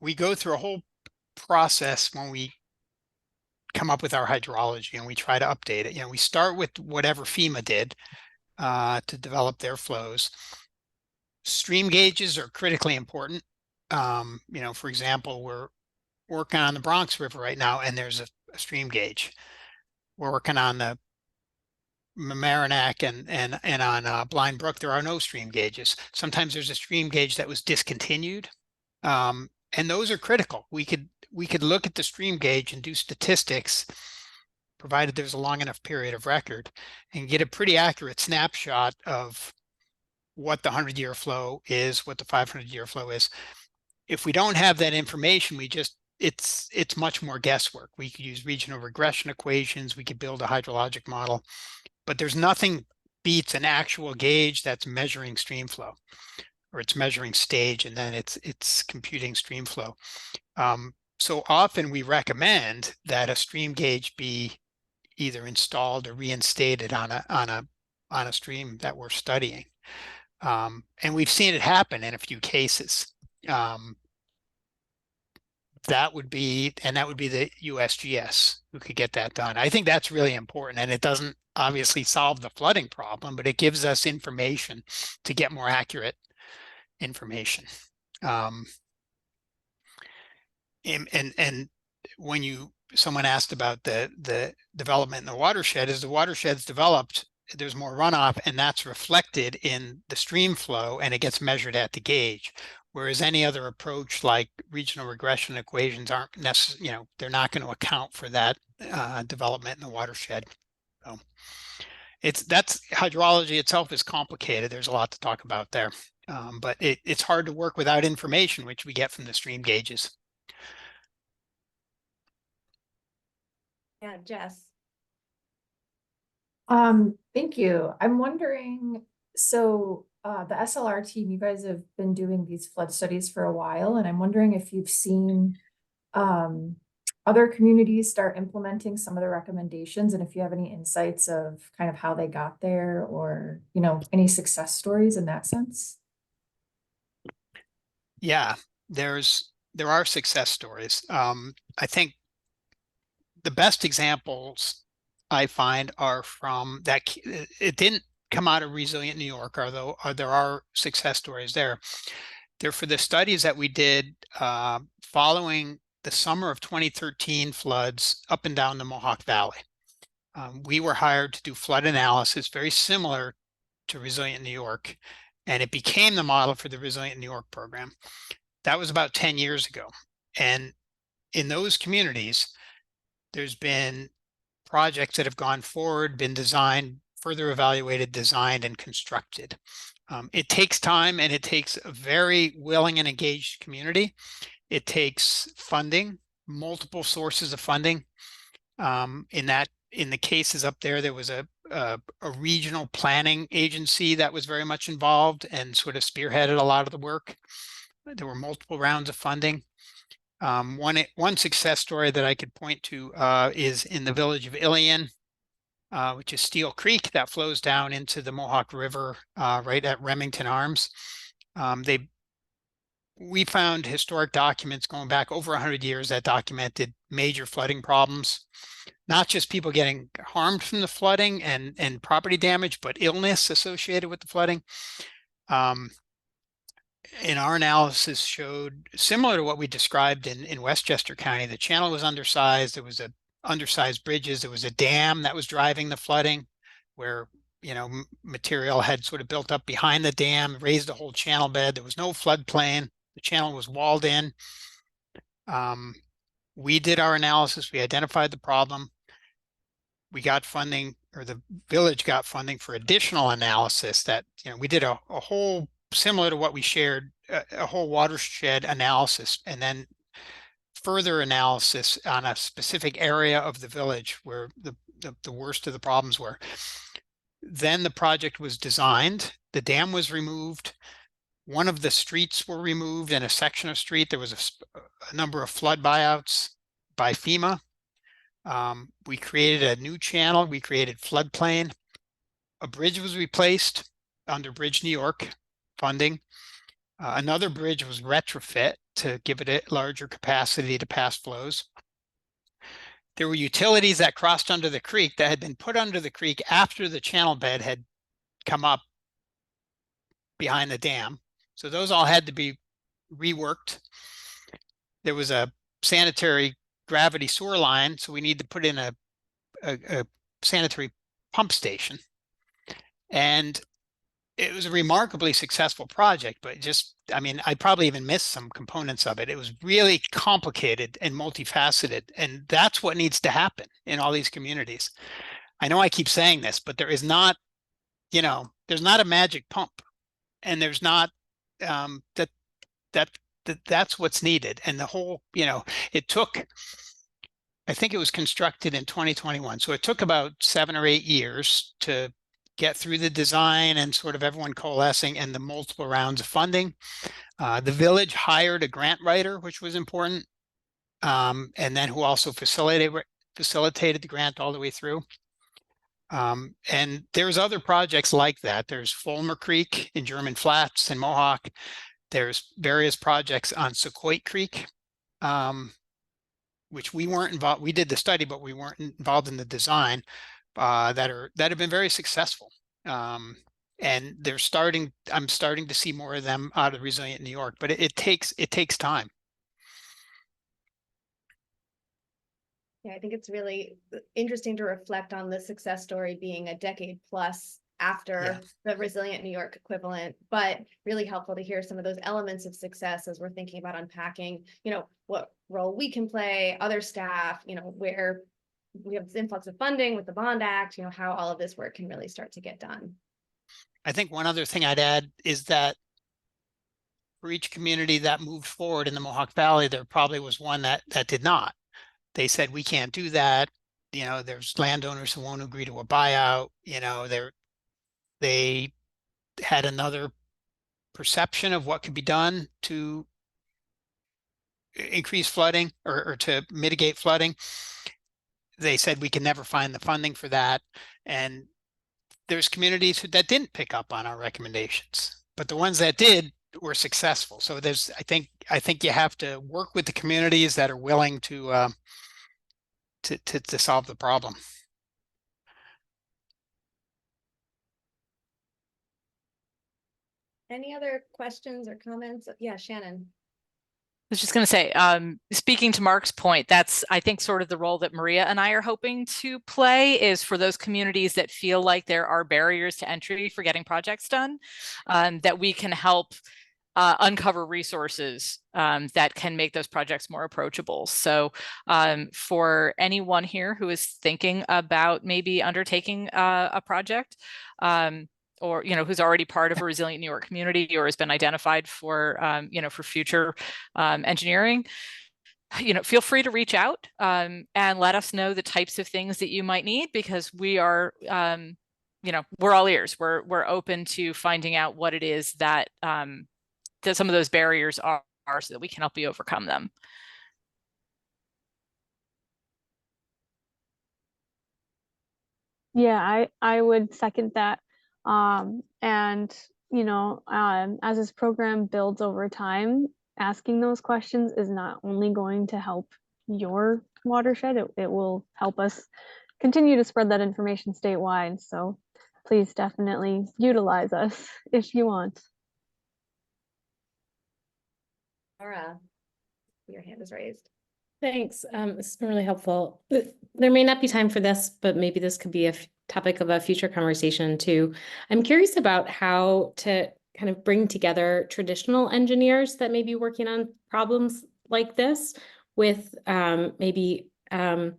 Speaker 2: We go through a whole process when we come up with our hydrology and we try to update it. You know, we start with whatever FEMA did to develop their flows. Stream gauges are critically important. You know, for example, we're working on the Bronx River right now, and there's a stream gauge. We're working on the Mamaroneck and on Blind Brook. There are no stream gauges. Sometimes there's a stream gauge that was discontinued, and those are critical. We could look at the stream gauge and do statistics, provided there's a long enough period of record, and get a pretty accurate snapshot of what the 100-year flow is, what the 500-year flow is. If we don't have that information, it's much more guesswork. We could use regional regression equations. We could build a hydrologic model, but there's nothing beats an actual gauge that's measuring stream flow, or it's measuring stage, and then it's computing stream flow. So often we recommend that a stream gauge be either installed or reinstated on a stream that we're studying. And we've seen it happen in a few cases. That would be the USGS who could get that done. I think that's really important, and it doesn't obviously solve the flooding problem, but it gives us information to get more accurate information. And when someone asked about the development in the watershed, as the watershed's developed, there's more runoff, and that's reflected in the stream flow, and it gets measured at the gauge. Whereas any other approach like regional regression equations aren't necessarily, you know, they're not going to account for that development in the watershed. So that's hydrology itself is complicated. There's a lot to talk about there, but it's hard to work without information, which we get from the stream gauges.
Speaker 1: Yeah, Jess.
Speaker 8: Thank you. I'm wondering, so the SLR team, you guys have been doing these flood studies for a while, and I'm wondering if you've seen other communities start implementing some of the recommendations, and if you have any insights of kind of how they got there, or, you know, any success stories in that sense.
Speaker 2: Yeah, there are success stories. I think the best examples I find are from that. It didn't come out of Resilient New York, although there are success stories there. They're for the studies that we did following the summer of 2013 floods up and down the Mohawk Valley. We were hired to do flood analysis, very similar to Resilient New York, and it became the model for the Resilient New York program. That was about 10 years ago. And in those communities, there's been projects that have gone forward, been designed, further evaluated, designed, and constructed. It takes time, and it takes a very willing and engaged community. It takes funding, multiple sources of funding. In the cases up there, there was a regional planning agency that was very much involved and sort of spearheaded a lot of the work. There were multiple rounds of funding. One success story that I could point to is in the village of Ilion, which is Steel Creek that flows down into the Mohawk River right at Remington Arms. We found historic documents going back over 100 years that documented major flooding problems, not just people getting harmed from the flooding and property damage, but illness associated with the flooding. And our analysis showed similar to what we described in Westchester County. The channel was undersized. There was a undersized bridges. There was a dam that was driving the flooding, where material had sort of built up behind the dam, raised the whole channel bed. There was no floodplain. The channel was walled in. We did our analysis. We identified the problem. We got funding, or the village got funding for additional analysis that, we did a whole, similar to what we shared, a whole watershed analysis, and then further analysis on a specific area of the village where the worst of the problems were. Then the project was designed, the dam was removed, one of the streets were removed, and a section of street, there was a number of flood buyouts by FEMA. We created a new channel, we created floodplain. A bridge was replaced under Bridge New York funding. Another bridge was retrofit to give it a larger capacity to pass flows. There were utilities that crossed under the creek that had been put under the creek after the channel bed had come up behind the dam. So those all had to be reworked. There was a sanitary gravity sewer line, so we need to put in a sanitary pump station. And it was a remarkably successful project, but I probably even missed some components of it. It was really complicated and multifaceted, and that's what needs to happen in all these communities. I know I keep saying this, but there is not, there's not a magic pump, and there's not that's what's needed. And the whole, it took, I think it was constructed in 2021, so it took about 7 or 8 years to get through the design and sort of everyone coalescing and the multiple rounds of funding. The village hired a grant writer, which was important, and then who also facilitated the grant all the way through. And there's other projects like that. There's Fulmer Creek in German Flats and Mohawk. There's various projects on Sequoia Creek, which we weren't involved. We did the study, but we weren't involved in the design. That have been very successful, and I'm starting to see more of them out of Resilient New York, but it takes time.
Speaker 1: Yeah, I think it's really interesting to reflect on the success story being a decade plus after the Resilient New York equivalent, but really helpful to hear some of those elements of success as we're thinking about unpacking, what role we can play, other staff, where we have this influx of funding with the Bond Act, how all of this work can really start to get done.
Speaker 2: I think one other thing I'd add is that for each community that moved forward in the Mohawk Valley, there probably was one that did not. They said, we can't do that. There's landowners who won't agree to a buyout. They had another perception of what could be done to increase flooding or to mitigate flooding. They said we can never find the funding for that. And there's communities that didn't pick up on our recommendations, but the ones that did were successful. So I think you have to work with the communities that are willing to solve the problem.
Speaker 1: Any other questions or comments? Yeah, Shannon.
Speaker 5: I was just going to say, speaking to Mark's point, that's, I think, sort of the role that Maria and I are hoping to play, is for those communities that feel like there are barriers to entry for getting projects done, that we can help uncover resources that can make those projects more approachable. So for anyone here who is thinking about maybe undertaking a project, or who's already part of a Resilient New York community or has been identified for for future engineering, feel free to reach out and let us know the types of things that you might need, because we are we're all ears. We're open to finding out what it is that that some of those barriers are, so that we can help you overcome them.
Speaker 6: Yeah, I would second that. As this program builds over time, asking those questions is not only going to help your watershed, it will help us continue to spread that information statewide. So please definitely utilize us if you want.
Speaker 1: Laura, your hand is raised.
Speaker 9: Thanks. This has been really helpful. There may not be time for this, but maybe this could be a topic of a future conversation too. I'm curious about how to kind of bring together traditional engineers that may be working on problems like this with maybe ones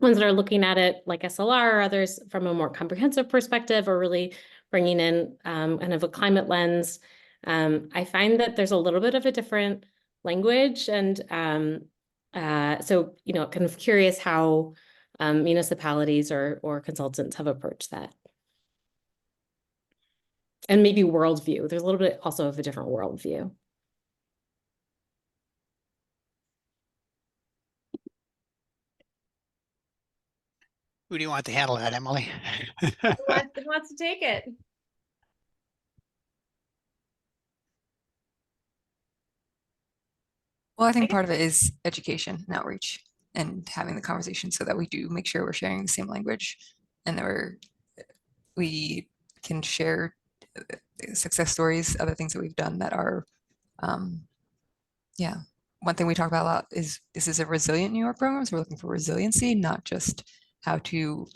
Speaker 9: that are looking at it like SLR or others from a more comprehensive perspective, or really bringing in kind of a climate lens. I find that there's a little bit of a different language, and so, you know, kind of curious how municipalities or consultants have approached that. And maybe worldview. There's a little bit also of a different worldview.
Speaker 2: Who do you want to handle that, Emily?
Speaker 1: Who wants to take it?
Speaker 4: Well, I think part of it is education and outreach and having the conversation so that we do make sure we're sharing the same language and that we can share success stories, other things that we've done that are, yeah. One thing we talk about a lot is this is a resilient New York program. So we're looking for resiliency, not just how to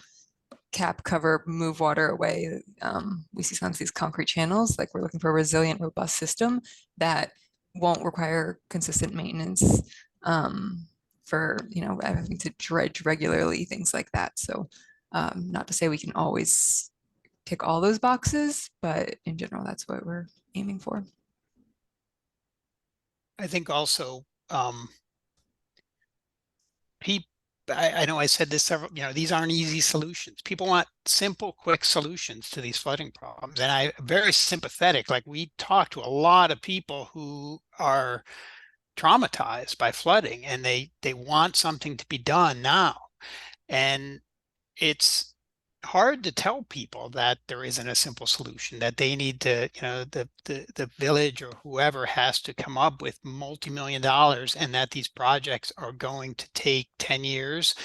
Speaker 4: cap, cover, move water away. We see some of these concrete channels, like we're looking for a resilient, robust system that won't require consistent maintenance for, you know, having to dredge regularly, things like that. So not to say we can always tick all those boxes, but in general, that's what we're aiming for.
Speaker 2: I think also, I know I said this several, you know, these aren't easy solutions. People want simple, quick solutions to these flooding problems. And I'm very sympathetic. Like, we talk to a lot of people who are traumatized by flooding, and they want something to be done now. And it's hard to tell people that there isn't a simple solution, that they need to, you know, the village or whoever has to come up with multi-million dollars, and that these projects are going to take 10 years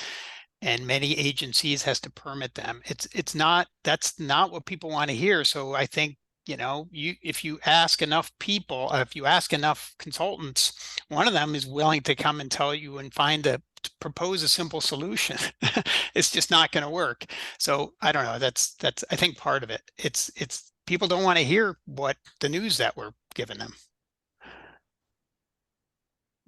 Speaker 2: and many agencies has to permit them. That's not what people want to hear. So I think, you know, if you ask enough people, if you ask enough consultants, one of them is willing to come and tell you and propose a simple solution. It's just not going to work. So I don't know. That's I think part of it. It's people don't want to hear what the news that we're giving them.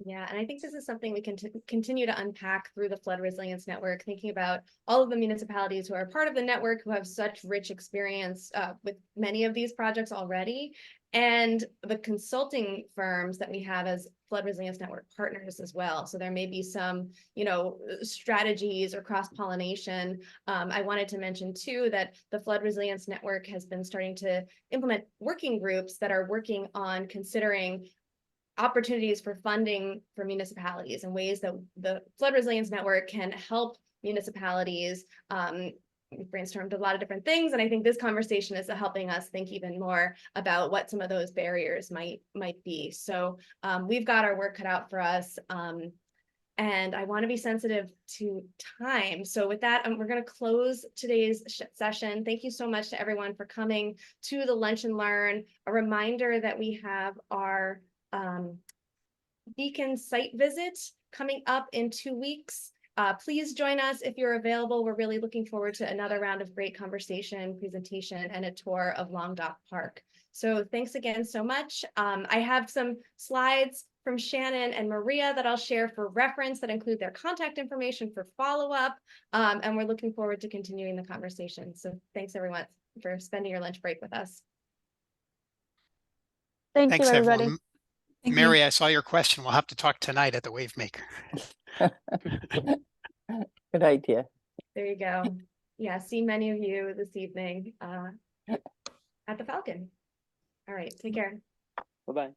Speaker 1: Yeah, and I think this is something we can continue to unpack through the Flood Resilience Network, thinking about all of the municipalities who are part of the network, who have such rich experience with many of these projects already, and the consulting firms that we have as Flood Resilience Network partners as well. So there may be some, you know, strategies or cross-pollination. I wanted to mention too that the Flood Resilience Network has been starting to implement working groups that are working on considering opportunities for funding for municipalities and ways that the Flood Resilience Network can help municipalities. We've brainstormed a lot of different things, and I think this conversation is helping us think even more about what some of those barriers might be. So we've got our work cut out for us, and I want to be sensitive to time. So with that, we're going to close today's session. Thank you so much to everyone for coming to the Lunch and Learn. A reminder that we have our Beacon site visit coming up in 2 weeks. Please join us if you're available. We're really looking forward to another round of great conversation, presentation, and a tour of Long Dock Park. So thanks again so much. I have some slides from Shannon and Maria that I'll share for reference that include their contact information for follow-up. And we're looking forward to continuing the conversation. So thanks everyone for spending your lunch break with us.
Speaker 6: Thanks you, everybody.
Speaker 2: Everyone. Mary, I saw your question. We'll have to talk tonight at the Wave Maker.
Speaker 10: Good idea.
Speaker 1: There you go. Yeah, see many of you this evening at the Falcon. All right, take care.
Speaker 3: Bye-bye.